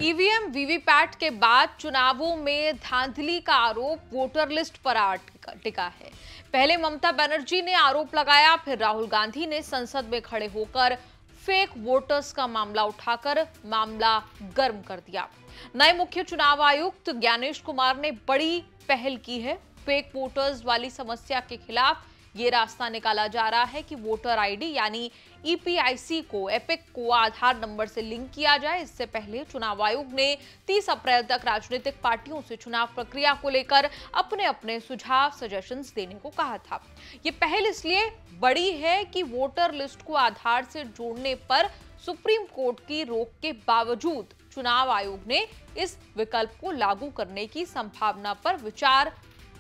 EVM VVPAT के बाद चुनावों में धांधली का आरोप वोटर लिस्ट पर टिका है। पहले ममता बनर्जी ने आरोप लगाया, फिर राहुल गांधी ने संसद में खड़े होकर फेक वोटर्स का मामला उठाकर मामला गर्म कर दिया। नए मुख्य चुनाव आयुक्त ज्ञानेश कुमार ने बड़ी पहल की है। फेक वोटर्स वाली समस्या के खिलाफ ये रास्ता निकाला जा रहा है कि वोटर आईडी यानी ईपीआईसी को एपिक को आधार नंबर से लिंक किया जाए। इससे पहले चुनाव आयोग ने 30 अप्रैल तक राजनीतिक पार्टियों से चुनाव प्रक्रिया को लेकर अपने अपने सुझाव सजेशंस देने को कहा था। ये पहल इसलिए बड़ी है कि वोटर लिस्ट को आधार से जोड़ने पर सुप्रीम कोर्ट की रोक के बावजूद चुनाव आयोग ने इस विकल्प को लागू करने की संभावना पर विचार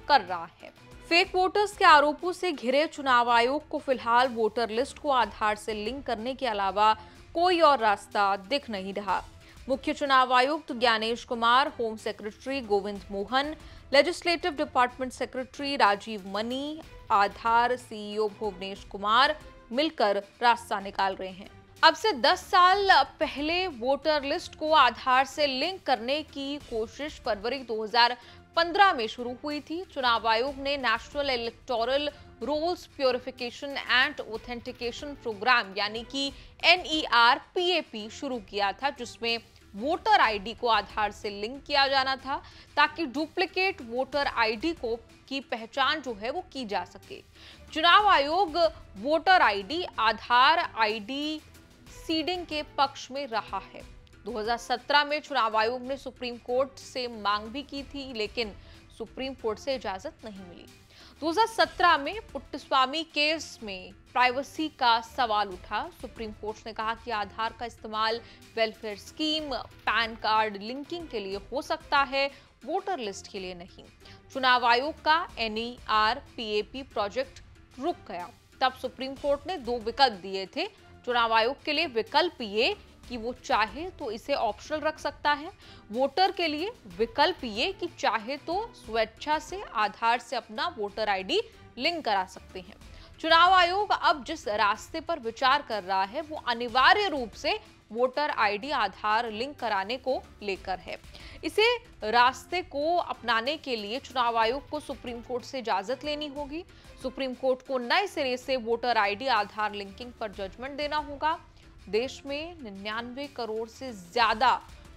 कर रहा है। फेक वोटर्स के आरोपों से घिरे चुनाव आयोग को फिलहाल वोटर लिस्ट को आधार से लिंक करने के अलावा कोई और रास्ता दिख नहीं रहा। मुख्य चुनाव आयुक्त Gyanesh Kumar, home secretary Govind Mohan, legislative department secretary Rajiv Mani, Aadhaar CEO Bhuvnesh Kumar मिलकर रास्ता निकाल रहे हैं। अब से 10 साल पहले वोटर लिस्ट को आधार से लिंक करने की कोशिश फरवरी 2015 में शुरू हुई थी। चुनाव आयोग ने national electoral rolls purification and authentication programme यानी कि NERPAP शुरू किया था, जिसमें वोटर आईडी को आधार से लिंक किया जाना था ताकि डुप्लीकेट वोटर आईडी की पहचान जो है वो की जा सके। चुनाव आयोग वोटर आईडी आधार आईडी सीडिंग के पक्ष में रहा है। 2017 में चुनाव आयोग ने सुप्रीम कोर्ट से मांग भी की थी, लेकिन सुप्रीम कोर्ट से इजाजत नहीं मिली। 2017 में पुट्टस्वामी केस में प्राइवेसी का सवाल उठा। सुप्रीम कोर्ट ने कहा कि आधार का इस्तेमाल welfare scheme, pan card linking के लिए हो सकता है, वोटर लिस्ट के लिए नहीं। चुनाव आयोग का NERPAP प्रोजेक्ट रुक गया। तब सुप्रीम कोर्ट ने 2 विकल्प दिए थे चुनाव आयोग के लिए। विकल्प ये कि वो चाहे तो इसे ऑप्शनल रख सकता है, वोटर के लिए विकल्प ये कि चाहे तो स्वेच्छा से आधार से अपना वोटर आईडी लिंक करा सकते हैं। चुनाव आयोग अब जिस रास्ते पर विचार कर रहा है वो अनिवार्य रूप से वोटर आईडी आधार लिंक कराने को लेकर है। इसे रास्ते को अपनाने के लिए चुनाव आयोग को सुप्रीम कोर्ट से इजाजत लेनी होगी। सुप्रीम कोर्ट को नए सिरे से वोटर आईडी आधार लिंकिंग पर जजमेंट देना होगा। देश में 99 करोड़ से ज्यादा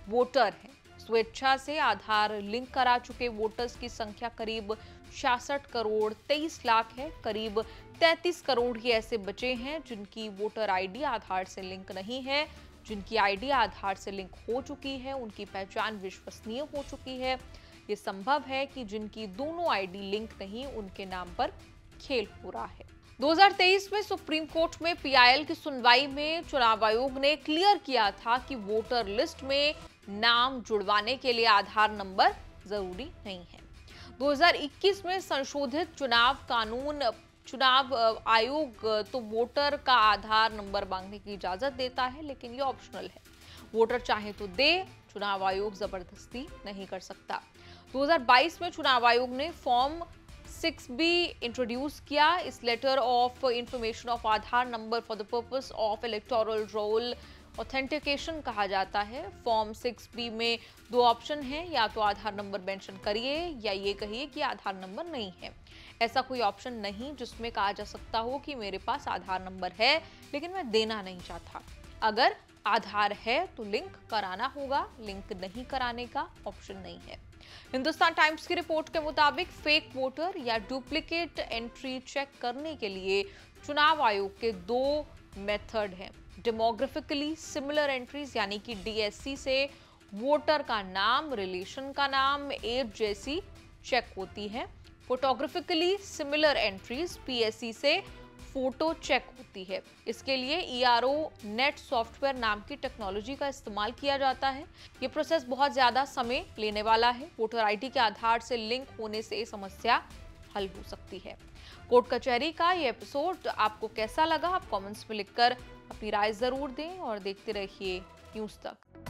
वोटर हैं। स्वेच्छा से आधार लिंक करा चुके वोटर्स की संख्या करीब 66 करोड़ 23 लाख है। करीब 33 करोड़ ही ऐसे बचे हैं जिनकी वोटर आईडी आधार से लिंक नहीं है। जिनकी आईडी आधार से लिंक हो चुकी है, उनकी पहचान विश्वसनीय हो चुकी है। ये संभव है कि जिनकी दोनों आईडी लिंक नहीं, उनके नाम पर खेल हो रहा है। 2023 में सुप्रीम कोर्ट में PIL की सुनवाई में चुनाव आयोग ने क्लियर किया था कि वोटर लिस्ट में नाम जुड़वाने के लिए आधार नंबर जरूरी नहीं है। 2021 में संशोधित चुनाव आयोग तो वोटर का आधार नंबर मांगने की इजाजत देता है, लेकिन ये ऑप्शनल है। वोटर चाहे तो दे, चुनाव आयोग जबरदस्ती नहीं कर सकता। 2022 में चुनाव आयोग ने फॉर्म 6B इंट्रोड्यूस किया। इस letter of information of Aadhaar number for the purpose of electoral roll authentication कहा जाता है। फॉर्म 6B में 2 ऑप्शन हैं, या तो आधार नंबर मेंशन करिए या ये कहिए कि आधार नंबर नहीं है। ऐसा कोई ऑप्शन नहीं जिसमें कहा जा सकता हो कि मेरे पास आधार नंबर है लेकिन मैं देना नहीं चाहता। अगर आधार है तो लिंक कराना होगा, लिंक नहीं कराने का ऑप्शन नहीं है। हिंदुस्तान टाइम्स की रिपोर्ट के मुताबिक फेक वोटर या डुप्लीकेट एंट्री चेक करने के लिए चुनाव आयोग के 2 मेथड हैं। डेमोग्राफिकली सिमिलर एंट्रीज यानी कि DSC से वोटर का नाम, रिलेशन का नाम, एज जैसी चेक होती है। फोटोग्राफिकली सिमिलर एंट्रीज PSE से फोटो चेक होती है। इसके लिए ERO नेट सॉफ्टवेयर नाम की टेक्नोलॉजी का इस्तेमाल किया जाता है। ये प्रोसेस बहुत ज्यादा समय लेने वाला है। वोटर आईडी के आधार से लिंक होने से समस्या हल हो सकती है। कोर्ट कचहरी का ये एपिसोड आपको कैसा लगा? आप कमेंट्स में लिखकर अपनी राय जरूर दें और देखते रहिए न्यूज़ तक।